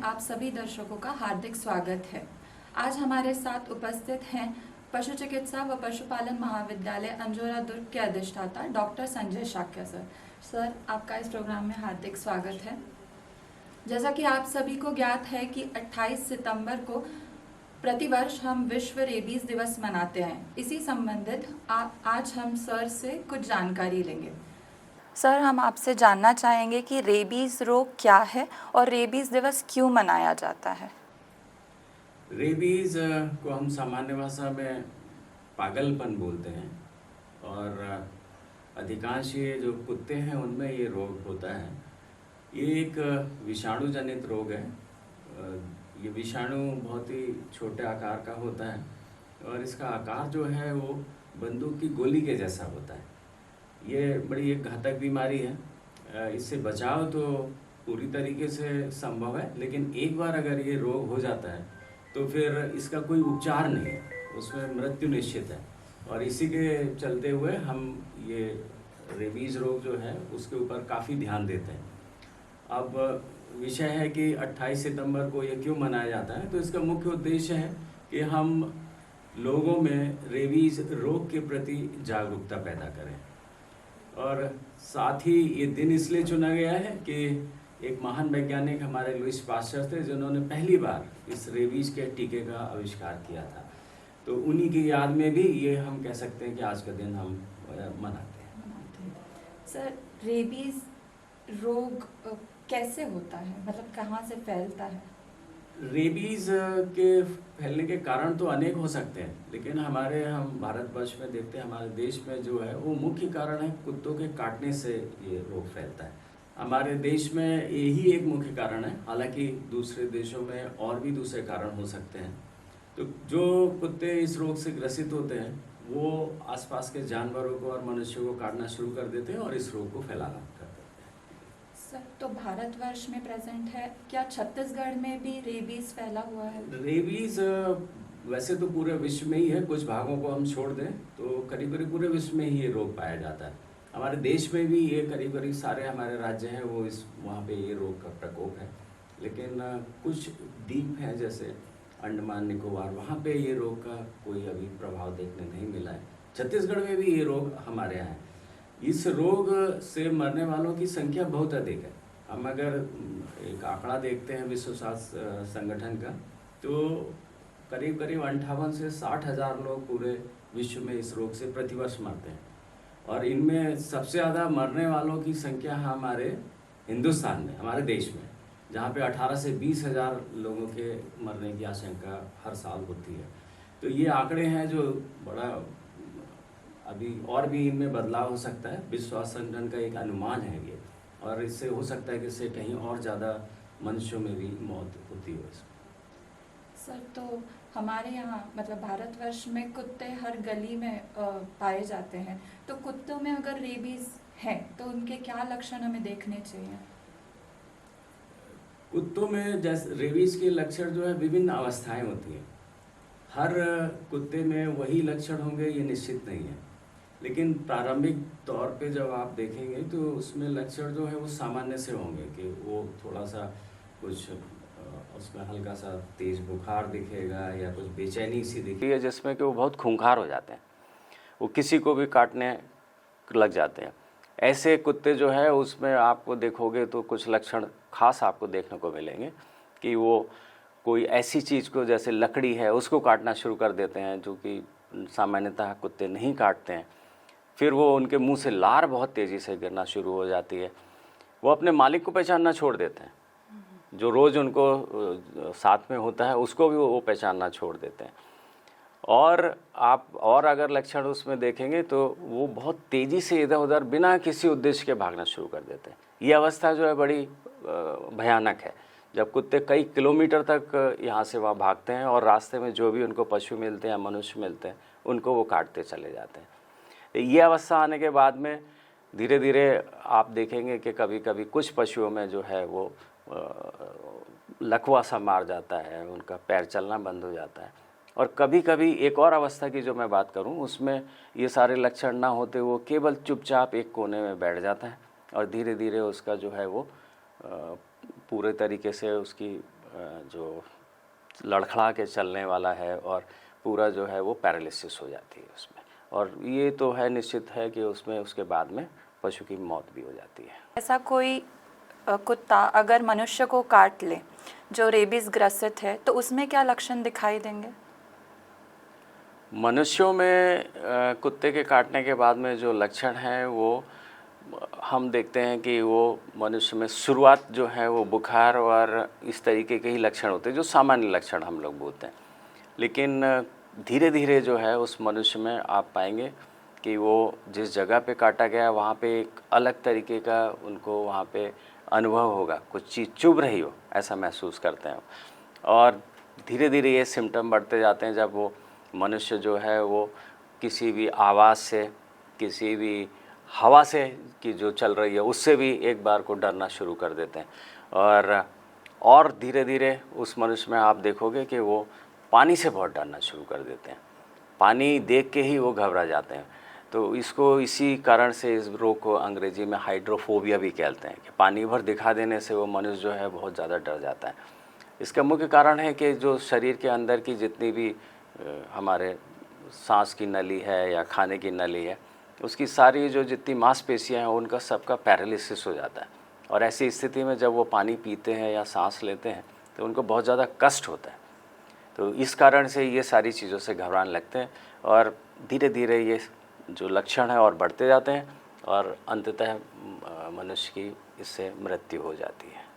आप सभी दर्शकों का हार्दिक स्वागत है। आज हमारे साथ उपस्थित हैं पशु चिकित्सा व पशुपालन महाविद्यालय अंजोरा दुर्ग के अधिष्ठाता doctor Sanjay Shakya sir. Sir, आपका इस प्रोग्राम में हार्दिक स्वागत है। जैसा कि आप सभी को ज्ञात है कि 28 सितंबर को प्रतिवर्ष हम विश्व रेबीज दिवस मनाते हैं। इसी संबंधित आज हम सर से कुछ जानकारी लेंगे। सर, हम आपसे जानना चाहेंगे कि रेबीज रोग क्या है और रेबीज दिवस क्यों मनाया जाता है। रेबीज को हम सामान्य भाषा में पागलपन बोलते हैं और अधिकांश ये जो कुत्ते हैं उनमें ये रोग होता है। ये एक विषाणु जनित रोग है। ये विषाणु बहुत ही छोटे आकार का होता है और इसका आकार जो है वो बंदूक की गोली के जैसा होता है। ये बड़ी एक घातक बीमारी है। इससे बचाव तो पूरी तरीके से संभव है, लेकिन एक बार अगर ये रोग हो जाता है तो फिर इसका कोई उपचार नहीं है, उसमें मृत्यु निश्चित है। और इसी के चलते हुए हम ये रेबीज रोग जो है उसके ऊपर काफ़ी ध्यान देते हैं। अब विषय है कि 28 सितंबर को ये क्यों मनाया जाता है। तो इसका मुख्य उद्देश्य है कि हम लोगों में रेबीज रोग के प्रति जागरूकता पैदा करें। और साथ ही ये दिन इसलिए चुना गया है कि एक महान वैज्ञानिक हमारे लुईस पास्चर थे जिन्होंने पहली बार इस रेबीज के टीके का आविष्कार किया था। तो उन्हीं की याद में भी ये हम कह सकते हैं कि आज का दिन हम मनाते हैं। सर, रेबीज रोग कैसे होता है, मतलब कहाँ से फैलता है? रेबीज के फैलने के कारण तो अनेक हो सकते हैं, लेकिन हम भारतवर्ष में देखते हैं, हमारे देश में जो है वो मुख्य कारण है कुत्तों के काटने से ये रोग फैलता है। हमारे देश में यही एक मुख्य कारण है, हालांकि दूसरे देशों में और भी दूसरे कारण हो सकते हैं। तो जो कुत्ते इस रोग से ग्रसित होते हैं वो आसपास के जानवरों को और मनुष्यों को काटना शुरू कर देते हैं और इस रोग को फैलाना करते हैं। सर, तो भारतवर्ष में प्रेजेंट है, क्या छत्तीसगढ़ में भी रेबीज फैला हुआ है? रेबीज वैसे तो पूरे विश्व में ही है, कुछ भागों को हम छोड़ दें तो करीब करीब पूरे विश्व में ही ये रोग पाया जाता है। हमारे देश में भी ये करीब करीब सारे हमारे राज्य हैं वो वहाँ पे ये रोग का प्रकोप है। लेकिन कुछ द्वीप हैं जैसे अंडमान निकोबार, वहाँ पे ये रोग का कोई अभी प्रभाव देखने नहीं मिला है। छत्तीसगढ़ में भी ये रोग हमारे यहाँ है। इस रोग से मरने वालों की संख्या बहुत अधिक है। हम अगर एक आंकड़ा देखते हैं विश्व स्वास्थ्य संगठन का, तो करीब करीब 58 से 60 हज़ार लोग पूरे विश्व में इस रोग से प्रतिवर्ष मरते हैं। और इनमें सबसे ज़्यादा मरने वालों की संख्या हमारे हिंदुस्तान में, हमारे देश में, जहाँ पे 18 से 20 हज़ार लोगों के मरने की आशंका हर साल होती है। तो ये आंकड़े हैं जो बड़ा अभी और भी इनमें बदलाव हो सकता है। विश्व स्वास्थ्य संगठन का एक अनुमान है ये, और इससे हो सकता है कि इससे कहीं और ज़्यादा मनुष्यों में भी मौत होती हो। सर, तो हमारे यहाँ मतलब भारतवर्ष में कुत्ते हर गली में पाए जाते हैं, तो कुत्तों में अगर रेबीज है तो उनके क्या लक्षण हमें देखने चाहिए? कुत्तों में जैसे रेबीज के लक्षण जो है विभिन्न अवस्थाएं होती हैं। हर कुत्ते में वही लक्षण होंगे ये निश्चित नहीं है, लेकिन प्रारंभिक तौर पे जब आप देखेंगे तो उसमें लक्षण जो है वो सामान्य से होंगे कि वो थोड़ा सा कुछ उसमें हल्का सा तेज बुखार दिखेगा या कुछ बेचैनी सी दिखेगी, जिसमें कि वो बहुत खूंखार हो जाते हैं, वो किसी को भी काटने लग जाते हैं। ऐसे कुत्ते जो है उसमें आपको देखोगे तो कुछ लक्षण खास आपको देखने को मिलेंगे कि वो कोई ऐसी चीज़ को जैसे लकड़ी है उसको काटना शुरू कर देते हैं, जो कि सामान्यतः कुत्ते नहीं काटते हैं। फिर वो उनके मुंह से लार बहुत तेज़ी से गिरना शुरू हो जाती है। वो अपने मालिक को पहचानना छोड़ देते हैं, जो रोज़ उनको साथ में होता है उसको भी वो पहचानना छोड़ देते हैं। और आप और अगर लक्षण उसमें देखेंगे तो वो बहुत तेज़ी से इधर उधर बिना किसी उद्देश्य के भागना शुरू कर देते हैं। ये अवस्था जो है बड़ी भयानक है, जब कुत्ते कई किलोमीटर तक यहाँ से वहाँ भागते हैं और रास्ते में जो भी उनको पशु मिलते हैं, मनुष्य मिलते हैं, उनको वो काटते चले जाते हैं। ये अवस्था आने के बाद में धीरे धीरे आप देखेंगे कि कभी कभी कुछ पशुओं में जो है वो लकवा सा मार जाता है, उनका पैर चलना बंद हो जाता है। और कभी कभी एक और अवस्था की जो मैं बात करूं, उसमें ये सारे लक्षण ना होते वो केवल चुपचाप एक कोने में बैठ जाता है और धीरे धीरे उसका जो है वो पूरे तरीके से उसकी जो लड़खड़ा के चलने वाला है और पूरा जो है वो पैरालिसिस हो जाती है उसमें, और ये तो है निश्चित है कि उसमें उसके बाद में पशु की मौत भी हो जाती है। ऐसा कोई कुत्ता अगर मनुष्य को काट ले जो रेबीज ग्रसित है तो उसमें क्या लक्षण दिखाई देंगे? मनुष्यों में कुत्ते के काटने के बाद में जो लक्षण हैं वो हम देखते हैं कि वो मनुष्य में शुरुआत जो है वो बुखार और इस तरीके के ही लक्षण होते हैं जो सामान्य लक्षण हम लोग बोलते हैं, लेकिन धीरे धीरे जो है उस मनुष्य में आप पाएंगे कि वो जिस जगह पे काटा गया है वहाँ पे एक अलग तरीके का उनको वहाँ पे अनुभव होगा, कुछ चीज़ चुभ रही हो ऐसा महसूस करते हैं, और धीरे धीरे ये सिम्टम बढ़ते जाते हैं जब वो मनुष्य जो है वो किसी भी आवाज़ से, किसी भी हवा से कि जो चल रही है उससे भी एक बार को डरना शुरू कर देते हैं, और धीरे धीरे उस मनुष्य में आप देखोगे कि वो पानी से बहुत डरना शुरू कर देते हैं, पानी देख के ही वो घबरा जाते हैं। तो इसको इसी कारण से इस रोग को अंग्रेजी में हाइड्रोफोबिया भी कहते हैं कि पानी भर दिखा देने से वो मनुष्य जो है बहुत ज़्यादा डर जाता है। इसका मुख्य कारण है कि जो शरीर के अंदर की जितनी भी हमारे सांस की नली है या खाने की नली है उसकी सारी जो जितनी मांसपेशियां हैं उनका सबका पैरालिसिस हो जाता है, और ऐसी स्थिति में जब वो पानी पीते हैं या सांस लेते हैं तो उनको बहुत ज़्यादा कष्ट होता है। तो इस कारण से ये सारी चीज़ों से घबराने लगते हैं और धीरे धीरे ये जो लक्षण है और बढ़ते जाते हैं और अंततः मनुष्य की इससे मृत्यु हो जाती है।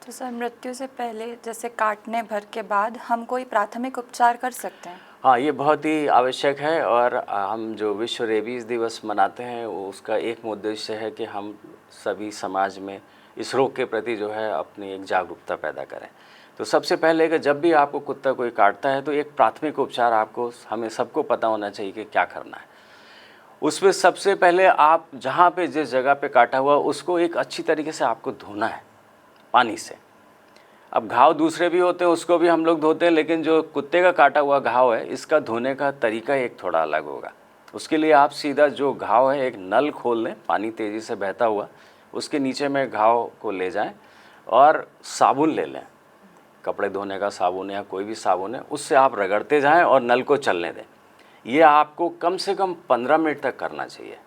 तो सर मृत्यु से पहले जैसे काटने भर के बाद हम कोई प्राथमिक उपचार कर सकते हैं? हाँ, ये बहुत ही आवश्यक है, और हम जो विश्व रेबीज़ दिवस मनाते हैं उसका एक उद्देश्य है कि हम सभी समाज में इस रोग के प्रति जो है अपनी एक जागरूकता पैदा करें। तो सबसे पहले कि जब भी आपको कुत्ता कोई काटता है तो एक प्राथमिक उपचार आपको हमें सबको पता होना चाहिए कि क्या करना है। उसमें सबसे पहले आप जहाँ पे जिस जगह पे काटा हुआ उसको एक अच्छी तरीके से आपको धोना है पानी से। अब घाव दूसरे भी होते हैं उसको भी हम लोग धोते हैं, लेकिन जो कुत्ते का काटा हुआ घाव है इसका धोने का तरीका एक थोड़ा अलग होगा। उसके लिए आप सीधा जो घाव है एक नल खोल लें, पानी तेज़ी से बहता हुआ, उसके नीचे में घाव को ले जाएं और साबुन ले लें, कपड़े धोने का साबुन या कोई भी साबुन है, उससे आप रगड़ते जाएं और नल को चलने दें। ये आपको कम से कम 15 मिनट तक करना चाहिए।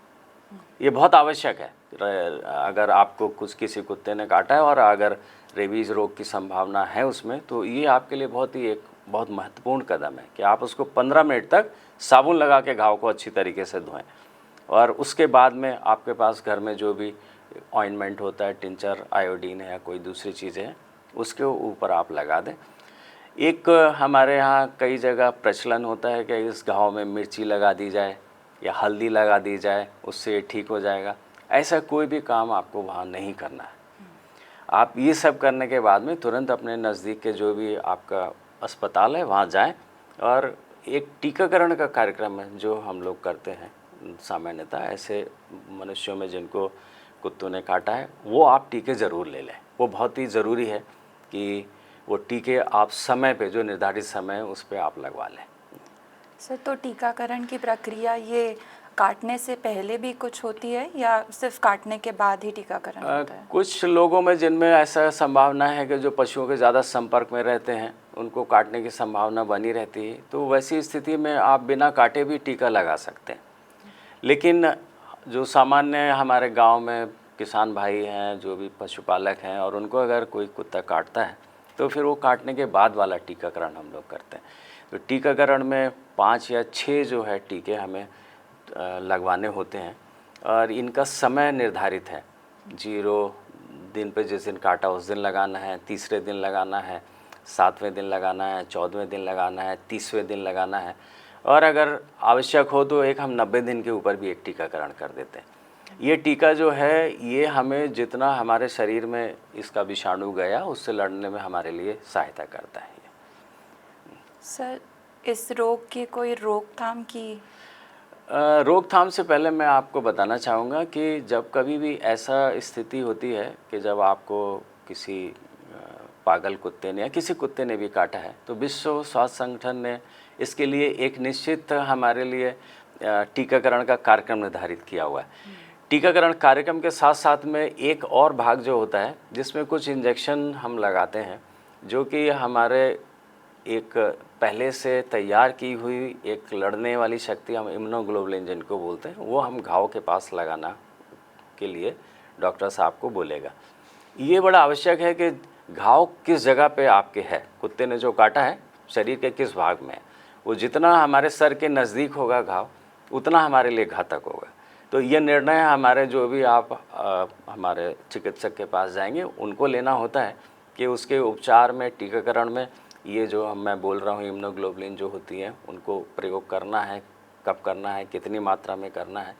ये बहुत आवश्यक है अगर आपको किसी कुत्ते ने काटा है और अगर रेबीज़ रोग की संभावना है उसमें, तो ये आपके लिए बहुत महत्वपूर्ण कदम है कि आप उसको 15 मिनट तक साबुन लगा के घाव को अच्छी तरीके से धोएं, और उसके बाद में आपके पास घर में जो भी ऑइंटमेंट होता है, टिंचर, आयोडीन है या कोई दूसरी चीज़ें हैं, उसके ऊपर आप लगा दें। एक हमारे यहाँ कई जगह प्रचलन होता है कि इस घाव में मिर्ची लगा दी जाए या हल्दी लगा दी जाए, उससे ठीक हो जाएगा। ऐसा कोई भी काम आपको वहाँ नहीं करना है। आप ये सब करने के बाद में तुरंत अपने नज़दीक के जो भी आपका अस्पताल है वहाँ जाएं, और एक टीकाकरण का कार्यक्रम है जो हम लोग करते हैं सामान्यतः ऐसे मनुष्यों में जिनको कुत्तों ने काटा है, वो आप टीके ज़रूर ले लें। वो बहुत ही ज़रूरी है कि वो टीके आप समय पे, जो निर्धारित समय है उस पर आप लगवा लें। सर तो टीकाकरण की प्रक्रिया ये काटने से पहले भी कुछ होती है या सिर्फ काटने के बाद ही टीकाकरण होता है? कुछ लोगों में जिनमें ऐसा संभावना है कि जो पशुओं के ज़्यादा संपर्क में रहते हैं उनको काटने की संभावना बनी रहती है, तो वैसी स्थिति में आप बिना काटे भी टीका लगा सकते हैं। लेकिन जो सामान्य हमारे गांव में किसान भाई हैं, जो भी पशुपालक हैं, और उनको अगर कोई कुत्ता काटता है तो फिर वो काटने के बाद वाला टीकाकरण हम लोग करते हैं। तो टीकाकरण में 5 या 6 जो है टीके हमें लगवाने होते हैं, और इनका समय निर्धारित है। 0 दिन पे जिस दिन काटा उस दिन लगाना है, तीसरे दिन लगाना है, 7वें दिन लगाना है, 14वें दिन लगाना है, 30वें दिन लगाना है, और अगर आवश्यक हो तो हम 90 दिन के ऊपर भी एक टीकाकरण कर देते हैं। ये टीका जो है ये हमें जितना हमारे शरीर में इसका विषाणु गया उससे लड़ने में हमारे लिए सहायता करता है। सर इस रोग की कोई रोकथाम की? रोकथाम से पहले मैं आपको बताना चाहूँगा कि जब कभी भी ऐसा स्थिति होती है कि जब आपको किसी पागल कुत्ते ने या किसी कुत्ते ने भी काटा है, तो विश्व स्वास्थ्य संगठन ने इसके लिए एक निश्चित हमारे लिए टीकाकरण का कार्यक्रम निर्धारित किया हुआ है। टीकाकरण कार्यक्रम के साथ साथ में एक और भाग जो होता है जिसमें कुछ इंजेक्शन हम लगाते हैं जो कि हमारे एक पहले से तैयार की हुई एक लड़ने वाली शक्ति, हम इम्यूनोग्लोबुलिन जिनको बोलते हैं, वो हम घाव के पास लगाना के लिए डॉक्टर साहब को बोलेगा। ये बड़ा आवश्यक है कि घाव किस जगह पे आपके है, कुत्ते ने जो काटा है शरीर के किस भाग में है, वो जितना हमारे सर के नज़दीक होगा घाव उतना हमारे लिए घातक होगा। तो ये निर्णय हमारे जो भी आप हमारे चिकित्सक के पास जाएंगे उनको लेना होता है कि उसके उपचार में, टीकाकरण में ये जो मैं बोल रहा हूँ इम्यूनोग्लोबुलिन जो होती है उनको प्रयोग करना है, कब करना है, कितनी मात्रा में करना है।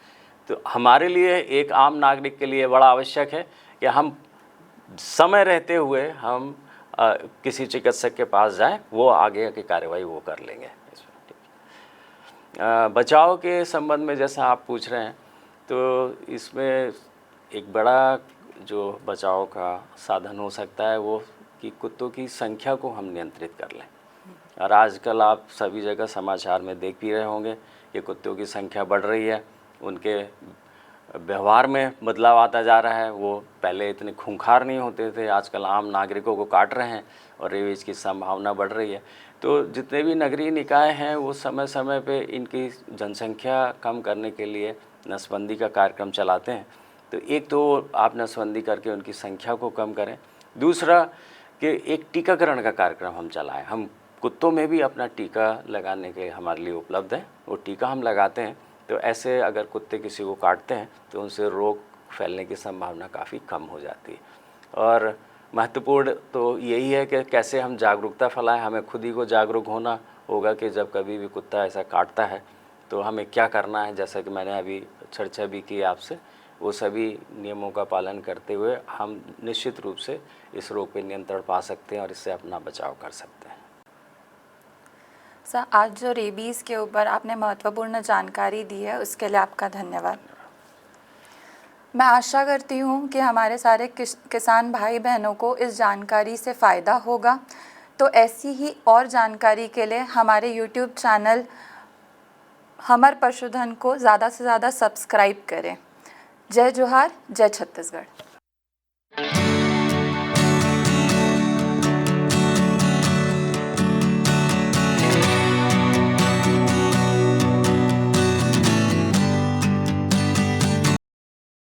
तो हमारे लिए एक आम नागरिक के लिए बड़ा आवश्यक है कि हम समय रहते हुए हम किसी चिकित्सक के पास जाएं, वो आगे की कार्रवाई वो कर लेंगे। बचाव के संबंध में जैसा आप पूछ रहे हैं, तो इसमें एक बड़ा जो बचाव का साधन हो सकता है वो कि कुत्तों की संख्या को हम नियंत्रित कर लें। और आजकल आप सभी जगह समाचार में देख भी रहे होंगे कि कुत्तों की संख्या बढ़ रही है, उनके व्यवहार में बदलाव आता जा रहा है। वो पहले इतने खूंखार नहीं होते थे, आजकल आम नागरिकों को काट रहे हैं और रेबीज की संभावना बढ़ रही है। तो जितने भी नगरीय निकाय हैं वो समय समय पे इनकी जनसंख्या कम करने के लिए नसबंदी का कार्यक्रम चलाते हैं। तो एक तो आप नसबंदी करके उनकी संख्या को कम करें, दूसरा कि एक टीकाकरण का कार्यक्रम हम चलाएं। हम कुत्तों में भी अपना टीका लगाने के हमारे लिए उपलब्ध है, वो टीका हम लगाते हैं। तो ऐसे अगर कुत्ते किसी को काटते हैं तो उनसे रोग फैलने की संभावना काफ़ी कम हो जाती है। और महत्वपूर्ण तो यही है कि कैसे हम जागरूकता फैलाएं। हमें खुद ही को जागरूक होना होगा कि जब कभी भी कुत्ता ऐसा काटता है तो हमें क्या करना है। जैसा कि मैंने अभी चर्चा भी की आपसे, वो सभी नियमों का पालन करते हुए हम निश्चित रूप से इस रोग पर नियंत्रण पा सकते हैं और इससे अपना बचाव कर सकते हैं। सर, आज जो रेबीज़ के ऊपर आपने महत्वपूर्ण जानकारी दी है उसके लिए आपका धन्यवाद। मैं आशा करती हूँ कि हमारे सारे किसान भाई बहनों को इस जानकारी से फ़ायदा होगा। तो ऐसी ही और जानकारी के लिए हमारे YouTube चैनल हमर पशुधन को ज़्यादा से ज़्यादा सब्सक्राइब करें। जय जोहार, जय छत्तीसगढ़।